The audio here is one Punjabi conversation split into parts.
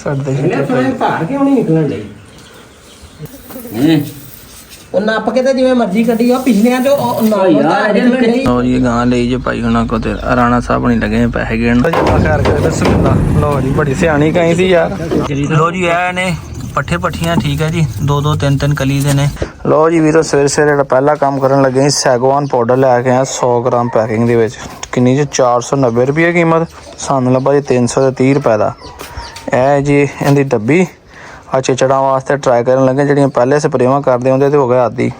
ਛੱਡਦੇ ਭਾਰ ਕਿਉਂ ਨਹੀਂ ਨਿਕਲਣ ਡਈ ਉਹ ਨੱਪ ਕੇ ਤੇ ਜਿਵੇਂ ਮਰਜ਼ੀ ਕੱਢੀ ਆ ਪਿਛਲਿਆਂ ਚੋਂ ਲਓ ਜੀ ਗਾਂ ਲਈ ਜੇ ਭਾਈ ਹੁਣਾਂ ਕੋ ਤੇ ਰਾਣਾ ਸਾਹਿਬ ਨਹੀਂ ਲੱਗੇ ਪੈਸੇ ਗਿਣ ਖੈਰ ਕਰੇ ਬਿਸਮਿਲ੍ਲਾ। ਲਓ ਜੀ ਬੜੀ ਸਿਆਣੀ ਕਹੀਂ ਸੀ ਯਾਰ। ਲਓ ਜੀ ਇਹ ਨੇ ਪੱਠੇ ਪੱਠੀਆਂ ਠੀਕ ਹੈ ਜੀ 2-2 3-3 ਕਲੀ ਦੇ ਨੇ। ਲਓ ਜੀ ਵੀਰੋ ਸਵੇਰੇ ਜਿਹੜਾ ਪਹਿਲਾ ਕੰਮ ਕਰਨ ਲੱਗੇ ਸੀ ਸੈਗਵਾਨ ਪਾਊਡਰ ਲੈ ਕੇ ਆਇਆ 100 ਗ੍ਰਾਮ ਪੈਕਿੰਗ ਦੇ ਵਿੱਚ। ਕਿੰਨੀ ਜੀ 490 ਰੁਪਏ ਕੀਮਤ, ਸਾਨੂੰ ਲੱਭਾ ਜੀ 330 ਰੁਪਏ ਦਾ। ਇਹ ਜੀ ਇਹਦੀ ਡੱਬੀ ਆ ਚਿਚੜਾਂ ਵਾਸਤੇ ਟਰਾਈ ਕਰਨ ਲੱਗੇ ਜਿਹੜੀਆਂ ਪਹਿਲੇ ਸਪਰੇਵਾਂ ਕਰਦੇ ਹੁੰਦੇ ਤੇ ਹੋ ਗਿਆ ਆਦੀ।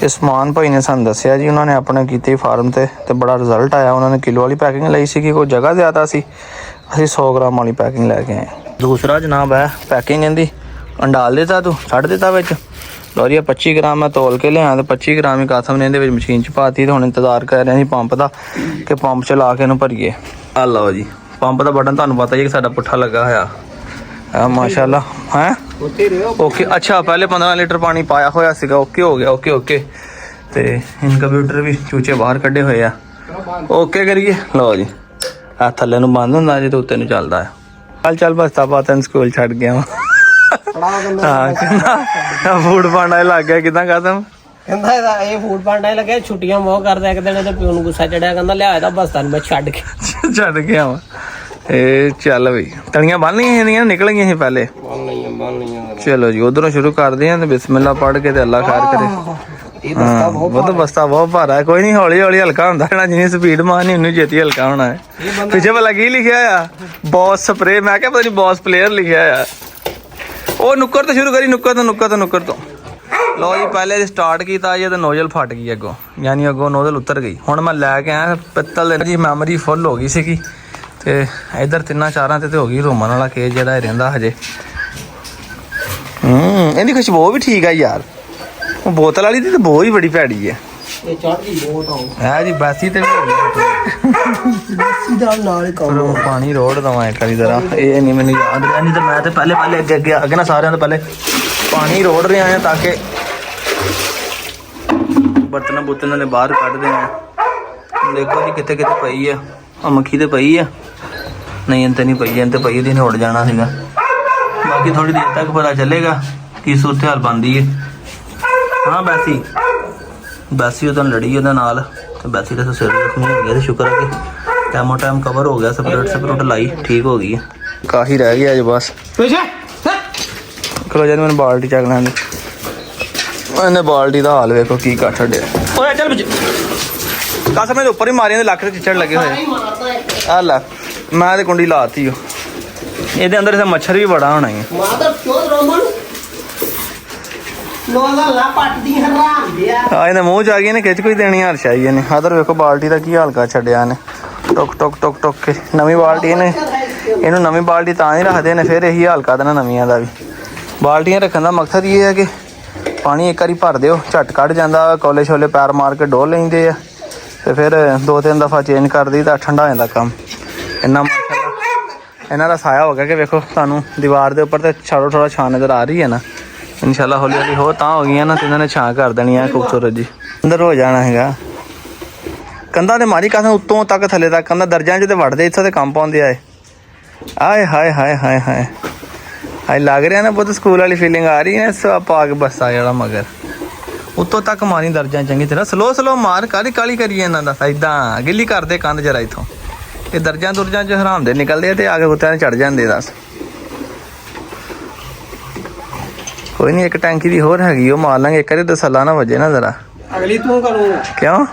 ਇਹ ਸਮਾਨ ਭਾਈ ਨੇ ਸਾਨੂੰ ਦੱਸਿਆ ਜੀ ਉਹਨਾਂ ਨੇ ਆਪਣੇ ਕੀਤੇ ਫਾਰਮ ਤੇ ਬੜਾ ਰਿਜ਼ਲਟ ਆਇਆ। ਉਹਨਾਂ ਨੇ ਕਿਲੋ ਵਾਲੀ ਪੈਕਿੰਗ ਲਈ ਸੀ ਕਿ ਕੋਈ ਜਗ੍ਹਾ ਜ਼ਿਆਦਾ ਸੀ, ਅਸੀਂ 100 ਗ੍ਰਾਮ ਵਾਲੀ ਪੈਕਿੰਗ ਲੈ ਕੇ ਆਏ। ਦੂਸਰਾ ਜਨਾਬ ਹੈ ਪੈਕਿੰਗ ਇਹਦੀ ਅੰਡਾਲ ਦਿੱਤਾ ਤੂੰ ਛੱਡ ਦਿੱਤਾ ਵਿੱਚ। ਲਓ ਜੀ 25 ਗ੍ਰਾਮ ਮੈਂ ਤੋਲ ਕੇ ਲਿਆ ਤੇ 25 ਗ੍ਰਾਮ ਹੀ ਕਾਸਮ ਨੇ ਇਹਦੇ ਵਿੱਚ ਮਸ਼ੀਨ 'ਚ ਪਾਤੀ ਤੇ ਹੁਣ ਇੰਤਜ਼ਾਰ ਕਰ ਰਹੇ ਸੀ ਪੰਪ ਦਾ ਕਿ ਪੰਪ ਚਲਾ ਕੇ ਇਹਨੂੰ ਭਰੀਏ। ਆ ਲਓ ਜੀ ਪੰਪ ਦਾ ਬਟਨ ਤੁਹਾਨੂੰ ਪਤਾ ਹੀ ਕਿ ਸਾਡਾ ਪੁੱਠਾ ਲੱਗਾ ਹੋਇਆ ਆ ਮਾਸ਼ਾਅੱਲਾ ਹੈ ਓਕੇ। ਅੱਛਾ ਪਹਿਲੇ 15 ਲੀਟਰ ਪਾਣੀ ਪਾਇਆ ਹੋਇਆ ਸੀਗਾ, ਓਕੇ ਹੋ ਗਿਆ ਓਕੇ ਤੇ ਇਨਕਬਿਊਟਰ ਵੀ ਚੂਚੇ ਬਾਹਰ ਕੱਢੇ ਹੋਏ ਆ, ਓਕੇ ਕਰੀਏ। ਲਓ ਜੀ ਆ ਥੱਲੇ ਨੂੰ ਬੰਦ ਹੁੰਦਾ ਜੇ ਤੇ ਉੱਤੇ ਨੂੰ ਚੱਲਦਾ ਆ। ਚੱਲ ਬਸ ਤਾਂ ਤੈਨੂੰ ਸਕੂਲ ਛੱਡ ਗਿਆ ਵਾ। ਹਾਂ ਕਹਿੰਦਾ ਫੂਡ ਪਾਂਡਾ ਲੱਗ ਗਿਆ ਕਿਦਾਂ ਕਸਮ ਕਹਿੰਦਾ ਇਹਦਾ ਇਹ ਫੂਡ ਪਾਂਡਾ ਹੀ ਲੱਗਿਆ ਛੁੱਟੀਆਂ ਬਹੁਤ ਕਰਦਾ। ਇੱਕ ਦਿਨ ਇਹਦੇ ਪਿਓ ਨੂੰ ਗੁੱਸਾ ਚੜਿਆ ਕਹਿੰਦਾ ਲਿਆ ਇਹਦਾ ਬਸ ਤੁਹਾਨੂੰ ਮੈਂ ਛੱਡ ਗਿਆ ਵਾ। ਇਹ ਚੱਲ ਬਈ ਤਲੀਆਂ ਬੰਨ ਲਈਆਂ ਇਹਦੀਆਂ ਨਿਕਲ ਗਈਆਂ ਸੀ ਪਹਿਲੇ। ਚਲੋ ਜੀ ਉਧਰੋਂ ਸ਼ੁਰੂ ਕਰਦੇ ਆਂ ਤੇ ਬਿਸਮਿਲ੍ਲਾ ਪੜ੍ਹ ਕੇ ਤੇ ਅੱਲਾ ਖੈਰ ਕਰੇ। ਹਾਂ ਉਹ ਤਾਂ ਬਸਤਾ ਬਹੁਤ ਭਾਰਾ ਹੈ, ਕੋਈ ਨਹੀਂ ਹੌਲੀ ਹੌਲੀ ਹਲਕਾ ਹੁੰਦਾ ਰਹਿਣਾ। ਜਿੰਨੀ ਸਪੀਡ ਮਾਰਨੀ ਉਨੀ ਛੇਤੀ ਹਲਕਾ ਹੋਣਾ ਹੈ। ਪਿੱਛੇ ਭਲਾ ਕੀ ਲਿਖਿਆ ਆ ਬੌਸ ਸਪਰੇ, ਮੈਂ ਕਿਹਾ ਪਤਾ ਨਹੀਂ ਬੌਸ ਪਲੇਅਰ ਲਿਖਿਆ ਆ। ਉਹ ਨੁੱਕਰ ਤੋਂ ਸ਼ੁਰੂ ਕਰੀ ਨੁੱਕਰ ਤੋਂ। ਲਓ ਜੀ ਪਹਿਲੇ ਸਟਾਰਟ ਕੀਤਾ ਜੀ ਤੇ ਨੋਜ਼ਲ ਫਟ ਗਈ ਅੱਗੋਂ, ਯਾਨੀ ਅੱਗੋਂ ਨੋਜ਼ਲ ਉਤਰ ਗਈ। ਹੁਣ ਮੈਂ ਲੈ ਕੇ ਆਇਆ ਪਿੱਤਲ ਦੀ ਮੈਮਰੀ ਫੁੱਲ ਹੋ ਗਈ ਸੀਗੀ ਤੇ ਇਧਰ 3-4 ਤੇ ਹੋ ਗਈ ਰੋਮਨ ਵਾਲਾ ਕੇਸ ਜਿਹੜਾ ਰਹਿੰਦਾ ਹਜੇ। ਇਹਦੀ ਖੁਸ਼ਬੂ ਵੀ ਠੀਕ ਆ ਯਾਰ, ਉਹ ਬੋਤਲ ਵਾਲੀ ਦੀ ਤਾਂ ਬਹੁਤ ਹੀ ਬੜੀ ਭੈੜੀ ਹੈ। ਇਹ ਚੜ੍ਹਦੀ ਬਹੁਤ ਹੈ ਜੀ ਬਾਸੀ ਤੇ ਵੀ ਹੋ ਗਈ ਬਾਸੀ ਦਾ ਨਾਲ ਕੰਮ। ਪਾਣੀ ਰੋੜ ਦਵਾਂ ਇੱਕ ਵਾਰੀ ਜ਼ਰਾ, ਇਹ ਨਹੀਂ ਮੈਨੂੰ ਯਾਦ ਰਿਹਾ, ਨਹੀਂ ਤਾਂ ਮੈਂ ਤੇ ਪਹਿਲੇ ਅੱਗੇ ਨਾ ਸਾਰਿਆਂ ਤੋਂ ਪਹਿਲੇ ਪਾਣੀ ਰੋੜ ਰਿਹਾ ਆ ਤਾਂ ਕਿ ਬਰਤਨਾਂ ਨੇ ਬਾਹਰ ਕੱਢਦੇ ਆ। ਦੇਖੋ ਜੀ ਕਿਤੇ ਪਈ ਆ ਆ ਮੱਖੀ ਤੇ ਪਈ ਆ, ਨਹੀਂ ਇੰਤੇ ਨਹੀਂ ਪਈ, ਇੰਤੇ ਪਈ ਦੀ ਉੱਡ ਜਾਣਾ ਸੀਗਾ। ਬਾਕੀ ਥੋੜੀ ਦੇਰ ਤੱਕ ਪਤਾ ਚੱਲੇਗਾ ਕੀ ਸੂਰਤ ਹਾਲ ਬਣਦੀ ਹੈ। ਹਾਂ ਬੈਸੀ ਉਹਦਾ ਲੜੀ ਉਹਦੇ ਨਾਲ ਤੇ ਬੈਸੀ ਦਾ ਸਿਰ ਜ਼ਖਮੀ ਹੋ ਗਿਆ ਤੇ ਸ਼ੁਕਰ ਹੈ ਕਿ ਟਾਈਮ ਕਵਰ ਹੋ ਗਿਆ, ਸਪਰੇਟ ਲਾਈ ਠੀਕ ਹੋ ਗਈ ਹੈ। ਕਾਹੀ ਰਹਿ ਗਿਆ ਅੱਜ ਬਸ ਕਰੋ ਜਦ ਮੈਨੂੰ ਬਾਲਟੀ ਚੱਕ ਲੈਣ। ਇਹਨੇ ਬਾਲਟੀ ਦਾ ਹਾਲ ਵੇਖੋ ਕੀ ਕਰ ਛੱਡਿਆ। ਓਏ ਚੱਲ ਬੱਚੇ ਕਸਮ ਦੇ ਉੱਪਰ ਹੀ ਮਾਰੀਆਂ ਦੇ ਲੱਖ ਤੇ ਚਿੱਚੜ ਲੱਗੇ ਹੋਏ ਆ। ਲੈ ਮੈਂ ਤੇ ਕੁੰਡੀ ਲਾਤੀ ਇਹਦੇ ਅੰਦਰ ਤੇ ਮੱਛਰ ਵੀ ਬੜਾ ਹੋਣਾ ਹੈ। ਇਹਨੇ ਮੂੰਹ ਚ ਆ ਗਈ ਨੇ ਖਿੱਚ ਕੋਈ ਦੇਣੀ ਹਰਸ਼ਾਈ ਇਹਨੇ। ਇਧਰ ਵੇਖੋ ਬਾਲਟੀ ਦਾ ਕੀ ਹਾਲ ਕਰ ਛੱਡਿਆ ਇਹਨੇ, ਟੁੱਕ ਕੇ ਨਵੀਂ ਬਾਲਟੀ ਇਹਨੂੰ ਨਵੀਂ ਬਾਲਟੀ ਤਾਂ ਨਹੀਂ ਰੱਖਦੇ ਨੇ ਫਿਰ ਇਹੀ ਹਾਲ ਕਰ ਦੇਣਾ ਨਵੀਆਂ ਦਾ ਵੀ। ਬਾਲਟੀਆਂ ਰੱਖਣ ਦਾ ਮਕਸਦ ਇਹ ਹੈ ਕਿ ਪਾਣੀ ਇੱਕ ਵਾਰੀ ਭਰ ਦਿਓ ਝੱਟ ਕੱਢ ਜਾਂਦਾ, ਕੋਲੇ ਛੋਲੇ ਪੈਰ ਮਾਰ ਕੇ ਡੋਲ ਲੈਂਦੇ ਆ ਤੇ ਫਿਰ 2-3 ਦਫਾ ਚੇਂਜ ਕਰਦੀ ਤਾਂ ਠੰਡਾ ਹੋ ਜਾਂਦਾ ਕੰਮ। ਇੰਨਾ ਮਾਸ਼ਾਅੱਲਾ ਇਹਨਾਂ ਦਾ ਸਾਇਆ ਹੋ ਗਿਆ ਕਿ ਵੇਖੋ ਤੁਹਾਨੂੰ ਦੀਵਾਰ ਦੇ ਉੱਪਰ ਤੇ ਥੋੜਾ ਛਾਂ ਨਜ਼ਰ ਆ ਰਹੀ ਹੈ ਨਾ। ਇਨਸ਼ਾਅੱਲਾ ਹੌਲੀ ਹੋ ਤਾਂ ਹੋ ਗਈਆਂ ਨਾ ਤੇ ਇਹਨਾਂ ਨੇ ਛਾਂ ਕਰ ਦੇਣੀ ਆ ਖੂਬਸੂਰਤ ਜੀ। ਅੰਦਰ ਹੋ ਜਾਣਾ ਹੈਗਾ ਕੰਧਾਂ ਤੇ ਮਾਰੀ ਕਾਸਾਂ ਉੱਤੋਂ ਤੱਕ ਥੱਲੇ ਤੱਕ ਕੰਧਾਂ ਦਰਜਾਂ 'ਚ ਤੇ ਵੜਦੇ ਇੱਥੋਂ ਤੇ ਕੰਮ ਪਾਉਂਦੇ ਆਏ ਹਾਏ ਲੱਗ ਰਿਹਾ ਨਾ ਬਹੁਤ ਸਕੂਲ ਵਾਲੀ ਫੀਲਿੰਗ ਆ ਰਹੀ ਹੈ। ਪਾ ਕੇ ਬੱਸਾ ਜਿਹੜਾ ਮਗਰ ਉੱਤੋਂ ਤੱਕ ਮਾਰੀ ਦਰਜਾਂ ਚੰਗੀ ਤਰ੍ਹਾਂ ਸਲੋ ਮਾਰ ਕਾਲੀ ਕਰੀਏ ਇਹਨਾਂ ਦਾ ਏਦਾਂ ਗਿੱਲੀ ਕਰਦੇ ਕੰਧ ਜਰਾ ਇੱਥੋਂ। ਇਹ ਦਰਜਾਂ ਚ ਹਰਾਮ ਦੇ ਨਿਕਲਦੇ ਆ ਤੇ ਆ ਕੇ ਕੁੱਤਿਆਂ ਨੇ ਚੜ ਜਾਂਦੇ। ਦੱਸ ਕੋਈ ਨਹੀਂ ਇੱਕ ਟੈਂਕੀ ਦੀ ਹੋਰ ਹੈਗੀ ਉਹ ਮਾਰ ਲਾਂਗੇ ਇੱਕ ਵਾਰੀ ਦਸੱਲਾ ਨਾ ਵੱਜੇ ਨਾ ਜ਼ਰਾ। ਅਗਲੀ ਤੂੰ ਕਰੂੰਗਾ ਕਿਉਂ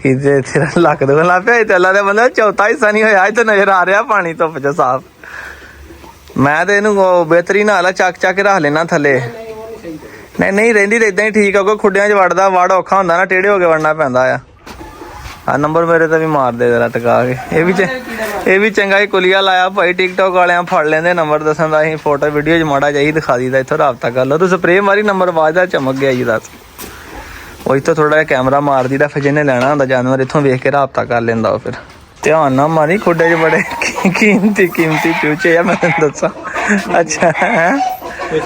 ਕਿ ਤੇਰਾ ਲੱਕ ਦੁਖਣ ਲੱਗ ਪਿਆ ਤੇ ਅੱਲਾ ਦੇ ਬੰਦਾ ਚੌਥਾ ਹਿੱਸਾ ਨਹੀਂ ਹੋਇਆ ਇੱਥੇ ਨਜ਼ਰ ਆ ਰਿਹਾ ਪਾਣੀ ਧੁੱਪ ਚ ਸਾਫ਼। ਮੈਂ ਤੇ ਇਹਨੂੰ ਬਿਹਤਰੀਨ ਹਾਲ ਚੱਕ ਕੇ ਰੱਖ ਲੈਣਾ ਥੱਲੇ। ਨਹੀਂ ਰਹਿੰਦੀ ਤਾਂ ਏਦਾਂ ਹੀ ਠੀਕ ਆ ਕੋਈ ਖੁੱਡਿਆਂ 'ਚ ਵੜ ਔਖਾ ਹੁੰਦਾ ਨਾ, ਟੇਢੇ ਹੋ ਕੇ ਵੜਨਾ ਪੈਂਦਾ ਆ ਨੰਬਰ ਮੇਰੇ ਤੇ ਵੀ ਮਾਰ ਦੇ ਜਰਾ ਟਕਾ ਕੇ। ਇਹ ਵੀ ਚੰਗਾ ਹੀ ਕੁਲੀਆ ਲਾਇਆ ਭਾਈ ਟਿਕਟੋਕ ਵਾਲਿਆਂ ਫੜ ਲੈਂਦੇ ਨੰਬਰ ਦੱਸਣ ਦਾ। ਅਸੀਂ ਫੋਟੋ ਵੀਡੀਓ 'ਚ ਮਾੜਾ ਜਾਈ ਦਿਖਾ ਦਈਦਾ ਇੱਥੋਂ ਰਾਬਤਾ ਕਰ ਲਓ। ਤੂੰ ਸਪਰੇਅ ਮਾਰੀ ਨੰਬਰ ਵਾਜਦਾ ਚਮਕ ਗਿਆ ਜੀ। ਦੱਸ ਉਹ ਇੱਥੋਂ ਥੋੜਾ ਜਿਹਾ ਕੈਮਰਾ ਮਾਰ ਦਈਦਾ ਫਿਰ ਜਿਹਨੇ ਲੈਣਾ ਹੁੰਦਾ ਜਾਨਵਰ ਇੱਥੋਂ ਵੇਖ ਕੇ ਰਾਬਤਾ ਕਰ ਲੈਂਦਾ। ਉਹ ਫਿਰ ਧਿਆਨ ਨਾਲ ਮਾਰੀ ਖੁੱਡੇ 'ਚ ਬੜੇ ਕੀਮਤੀ ਚੂਚੇ ਆ ਮੈਂ ਤੈਨੂੰ ਦੱਸਾਂ। ਅੱਛਾ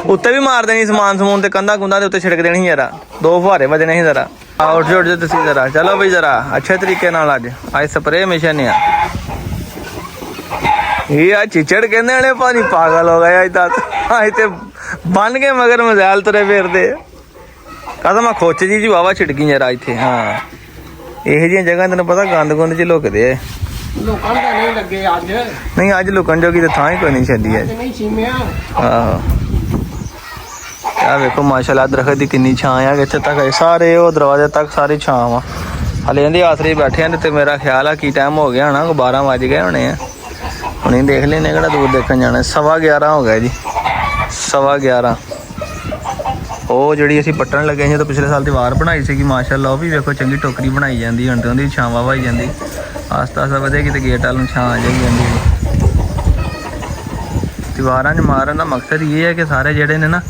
ਉੱਤੇ ਵੀ ਮਾਰ ਦੇਣੀ ਸਮਾਨ ਤੇ ਕੰਧਾਂ ਕੁੰਧਾਂ ਦੇ ਉੱਤੇ ਛਿੜਕ ਦੇਣੀ ਜਰਾ 2 ਫੁਹਾਰੇ ਵੱਜਣੇ ਸੀ ਜ਼ਰਾ। ਉੱਠ ਜੇ ਤੁਸੀਂ ਜ਼ਰਾ ਚਲੋ ਬਈ ਜ਼ਰਾ ਅੱਛੇ ਤਰੀਕੇ ਨਾਲ ਅੱਜ ਸਪਰੇਅ ਮਿਸ਼ਨ ਆ। ਇਹ ਆ ਚਿਚੜ ਕਹਿੰਦੇ ਨੇ ਪਾਣੀ ਪਾਗਲ ਹੋ ਗਿਆ ਅੱਜ ਤੱਕ ਤੇ ਬਨ ਕੇ ਮਗਰ ਮਜ਼ਾਲ ਤੁਰੇ ਫਿਰਦੇ ਕਦਮ ਆ ਖੋਚ ਜੀ ਵਾਵਾ ਛਿੜਕੀ ਯਾਰ ਇੱਥੇ। ਹਾਂ ਇਹੋ ਜਿਹੀਆਂ ਜਗ੍ਹਾ ਤੈਨੂੰ ਪਤਾ ਗੰਦ ਗੁੰਦ ਚ ਲੁਕਦੇ ਆ। ਲੋਕਾਂ ਨੂੰ ਨਹੀਂ ਲੱਗੇ ਅੱਜ। ਨਹੀਂ ਅੱਜ ਲੁਕਣ ਜੋਗੀ ਤੇ ਥਾਂ ਹੀ ਕੋਈ ਨਹੀਂ ਛੱਡੀ ਅੱਜ। ਨਹੀਂ ਸੀਮਿਆ। ਆਹੋ ਆ ਵੇਖੋ ਮਾਸ਼ਾਅੱਲਾ ਦਰਖਤ ਦੀ ਕਿੰਨੀ ਛਾਂ ਆ ਇੱਥੇ ਤੱਕ ਸਾਰੇ ਉਹ ਦਰਵਾਜ਼ੇ ਤੱਕ ਸਾਰੀ ਛਾਂ ਵਾ। ਹਲੇ ਇਹਦੇ ਆਸਰੇ ਬੈਠੇ ਨੇ ਤੇ ਮੇਰਾ ਖਿਆਲ ਆ ਕੀ ਟਾਈਮ ਹੋ ਗਿਆ ਹੋਣਾ 12 ਵੱਜ ਗਏ ਹੋਣੇ ਆ। ਹੁਣੇ ਦੇਖ ਲੈਨੇ ਕਿਹੜਾ ਦੂਰ ਦੇਖਣ ਜਾਣਾ। 11:15 ਹੋ ਗਿਆ ਜੀ 11:15। ਉਹ ਜਿਹੜੀ ਅਸੀਂ ਪੱਟਣ ਲੱਗੇ ਸੀ ਤਾਂ ਪਿਛਲੇ ਸਾਲ ਦੀਵਾਰ ਬਣਾਈ ਸੀਗੀ ਮਾਸ਼ਾਅੱਲਾ ਉਹ ਵੀ ਵੇਖੋ ਚੰਗੀ ਟੋਕਰੀ ਬਣਾਈ ਜਾਂਦੀ ਹੁਣ ਤੇ ਉਹਦੀ ਛਾਵਾਂ ਵਾਈ ਜਾਂਦੀ। ਆਸਤਾ ਆਸਤਾ ਵਧੇਗੀ ਤੇ ਗੇਟ ਵੱਲ ਨੂੰ ਛਾਂ ਆ ਜਾਏਗੀ ਜਾਂਦੀ। ਦੀਵਾਰਾਂ 'ਚ ਮਾਰਨ ਦਾ ਮਕਸਦ ਇਹ ਹੈ ਕਿ ਸਾਰੇ ਜਿਹੜੇ ਨੇ ਨਾ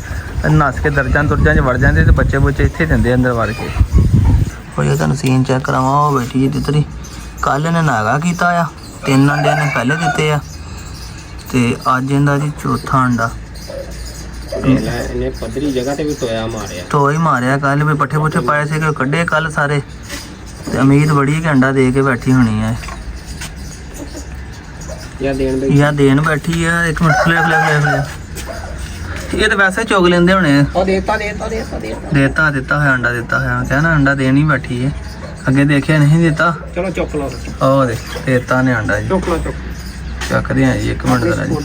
ਨੱਸ ਕੇ ਦਰਜਾਂ ਤੁਰਜਾਂ 'ਚ ਵੜ ਜਾਂਦੇ ਤੇ ਬੱਚੇ ਬੁੱਚੇ ਇੱਥੇ ਦਿੰਦੇ ਅੰਦਰ ਵੜ ਕੇ। ਉਹ ਇਹ ਤੁਹਾਨੂੰ ਸੀਨ ਚੈੱਕ ਕਰਾਵਾਂ ਉਹ ਬੈਠੀ ਜੀ ਤਿੱਤਰੀ ਕੱਲ੍ਹ ਇਹਨੇ ਨਾਗਾ ਕੀਤਾ ਆ 3 ਅੰਡੇ ਨੇ ਪਹਿਲੇ ਦਿੱਤੇ ਆ ਤੇ ਅੱਜ ਇਹਦਾ ਜੀ ਚੌਥਾ ਅੰਡਾ। ਇਹਨੇ ਪੱਧਰੀ ਜਗ੍ਹਾ ਤੇ ਵੀ ਟੋਆ ਮਾਰਿਆ ਕੱਲ ਵੀ ਪੱਠੇ ਪੁੱਠੇ ਪਾਏ ਸੀਗੇ ਕੱਢੇ ਕੱਲ ਸਾਰੇ ਤੇ ਉਮੀਦ ਬੜੀ ਕਿ ਅੰਡਾ ਦੇ ਕੇ ਬੈਠੀ ਹੋਣੀ ਹੈ ਜਾਂ ਦੇਣ ਬੈਠੀ ਆ। ਇੱਕ ਮਿੰਟ ਖੁੱਲੇ ਇਹ ਤਾਂ ਵੈਸੇ ਚੁਗ ਲੈਂਦੇ ਹੋਣੇ ਆ। ਉਹ ਦਿੱਤਾ ਹੋਇਆ ਅੰਡਾ ਦਿੱਤਾ ਹੋਇਆ ਕਹਿਣਾ ਅੰਡਾ ਦੇਣ ਹੀ ਬੈਠੀ ਹੈ। ਅੱਗੇ ਦੇਖਿਆ ਨਹੀਂ ਦਿੱਤਾ। ਚਲੋ ਚੁੱਕ ਲਓ ਉਹ ਦੇ ਦੇਤਾ ਨੇ ਅੰਡਾ ਜੀ। ਚੱਕਦੇ ਆ ਜੀ 1 ਮਿੰਟ ਜ਼ਰਾ ਜੀ।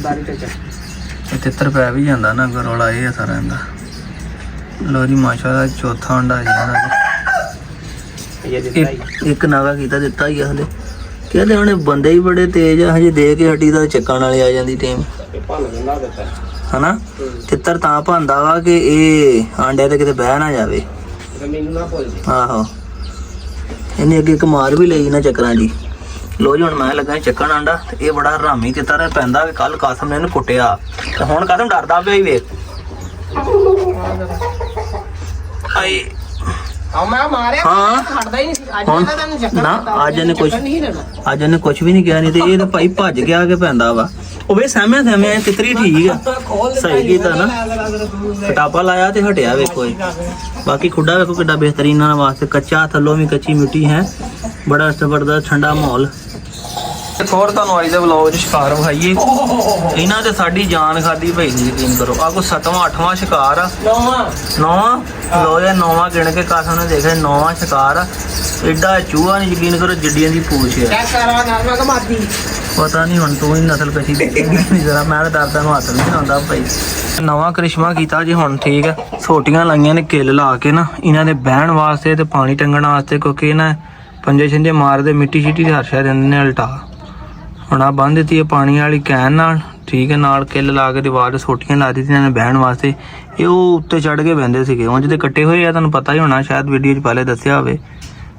ਇਹ ਤਿੱਤਰ ਪੈ ਵੀ ਜਾਂਦਾ ਨਾ ਰੌਲਾ ਇਹ ਆ ਸਾਰਾ ਇਹਦਾ। ਲੋ ਜੀ ਮਾਸ਼ਾਅੱਲਾ ਚੌਥਾ ਅੰਡਾ ਜੀ ਇੱਕ ਨਾਗਾ ਕੀਤਾ ਦਿੱਤਾ ਹੀ ਆ ਹਲੇ। ਕਹਿੰਦੇ ਹੁਣੇ ਬੰਦੇ ਹੀ ਬੜੇ ਤੇਜ਼ ਆ ਹਜੇ ਦੇ ਕੇ ਹੱਡੀ ਦਾ ਚੱਕਣ ਵਾਲੇ ਆ ਜਾਂਦੀ ਟੀਮ ਹਨਾ। ਤਿੱਤਰ ਤਾਂ ਭਾਂਦਾ ਵਾ ਕਿ ਇਹ ਆਂਡਿਆਂ ਤੇ ਕਿਤੇ ਬਹਿ ਨਾ ਜਾਵੇ। ਆਹੋ ਇਹਨੇ ਅੱਗੇ ਇੱਕ ਮਾਰ ਵੀ ਲਈ ਨਾ ਚੱਕਰਾਂ ਦੀ। ਲੋ ਜੀ ਹੁਣ ਮੈਂ ਲੱਗਾ ਚੱਕਣ ਆਂਡਾ ਤੇ ਇਹ ਬੜਾ ਹਰਾਮੀ ਤਿੱਤਰ ਪੈਂਦਾ ਕਿ ਕੱਲ ਕਾਸਮ ਨੇ ਇਹਨੂੰ ਕੁੱਟਿਆ ਤੇ ਹੁਣ ਕਾਸਮ ਡਰਦਾ ਪਿਆ ਹੀ ਵੇਖ। ਹਾਏ ਅੱਜ ਇਹਨੇ ਕੁਛ ਵੀ ਨਹੀਂ ਕਿਹਾ ਨਹੀਂ ਤੇ ਇਹ ਤਾਂ ਭਾਈ ਭੱਜ ਗਿਆ ਕੇ ਪੈਂਦਾ ਵਾ। ਉਹ ਵੇ ਸਾਹਮਣੇ ਤਿੱਤਰੀ ਠੀਕ ਆ ਸਹੀ ਕੀਤਾ ਨਾ ਟਾਪਾ ਲਾਇਆ ਤੇ ਹਟਿਆ ਵੇਖੋ। ਬਾਕੀ ਖੁੱਡਾ ਵੇਖੋ ਕਿੱਡਾ ਬਿਹਤਰੀਨ ਇਹਨਾਂ ਵਾਸਤੇ ਕੱਚਾ ਥੱਲੋਂ ਵੀ ਕੱਚੀ ਮਿੱਟੀ ਹੈ ਬੜਾ ਜ਼ਬਰਦਸਤ ਠੰਡਾ ਮਾਹੌਲ। ਹੋਰ ਤੁਹਾਨੂੰ ਅੱਜ ਦੇ ਵਲੌਗ 'ਚ ਸ਼ਿਕਾਰ ਵਿਖਾਈਏ। ਇਹਨਾਂ ਤੇ ਸਾਡੀ ਜਾਨ ਖਾਦੀ ਭਾਈ ਜੀ ਯਕੀਨ ਕਰੋ। ਆ ਕੋ 7ਵਾਂ 8ਵਾਂ ਸ਼ਿਕਾਰ ਆ 9ਵਾਂ ਲੋ ਜਾਂ 9ਵਾਂ ਗਿਣ ਕੇ ਕਾਸਮ ਨੇ ਦੇਖਿਆ 9ਵਾਂ ਸ਼ਿਕਾਰ ਆ। ਐਡਾ ਚੂਹਾ ਨਹੀਂ ਯਕੀਨ ਕਰੋ ਜਿੱਡੀਆਂ ਦੀ ਪੂਛ ਹੈ। ਪਤਾ ਨਹੀਂ ਹੁਣ ਤੂੰ ਹੀ ਨਸਲ ਕਸ਼ੀ ਦੇਖੇਂਗੀ ਜਰਾ ਮੈਂ ਤਾਂ ਡਰਦਾ ਨੂੰ ਹੱਥ ਨਹੀਂ ਲਾਉਂਦਾ ਭਾਈ। ਨਵਾਂ ਕਰਿਸ਼ਮਾ ਕੀਤਾ ਜੀ ਹੁਣ ਠੀਕ ਹੈ। ਛੋਟੀਆਂ ਲਾਈਆਂ ਨੇ ਕਿੱਲ ਲਾ ਕੇ ਨਾ ਇਹਨਾਂ ਦੇ ਬਹਿਣ ਵਾਸਤੇ ਤੇ ਪਾਣੀ ਟੰਗਣ ਵਾਸਤੇ ਕਿਉਂਕਿ ਇਹਨਾਂ ਪੰਜੇ ਛਿੰਜੇ ਮਾਰਦੇ ਮਿੱਟੀ ਸ਼ਿੱਟੀ ਦੇ ਹਰਸ਼ਾ ਦਿੰਦੇ ਨੇ ਉਲਟਾ। ਹੁਣ ਆ ਬੰਨ ਦਿੱਤੀ ਹੈ ਪਾਣੀ ਵਾਲੀ ਕੈਨ ਨਾਲ ਠੀਕ ਹੈ। ਨਾਲ ਕਿੱਲ ਲਾ ਕੇ ਦੀਵਾਰ ਛੋਟੀਆਂ ਲਾ ਦਿੱਤੀਆਂ ਨੇ ਬਹਿਣ ਵਾਸਤੇ। ਇਹ ਉਹ ਉੱਤੇ ਚੜ੍ਹ ਕੇ ਬਹਿੰਦੇ ਸੀਗੇ ਉਂਝ ਤੇ ਕੱਟੇ ਹੋਏ ਆ ਤੁਹਾਨੂੰ ਪਤਾ ਹੀ ਹੋਣਾ ਸ਼ਾਇਦ ਵੀਡੀਓ 'ਚ ਪਹਿਲੇ ਦੱਸਿਆ ਹੋਵੇ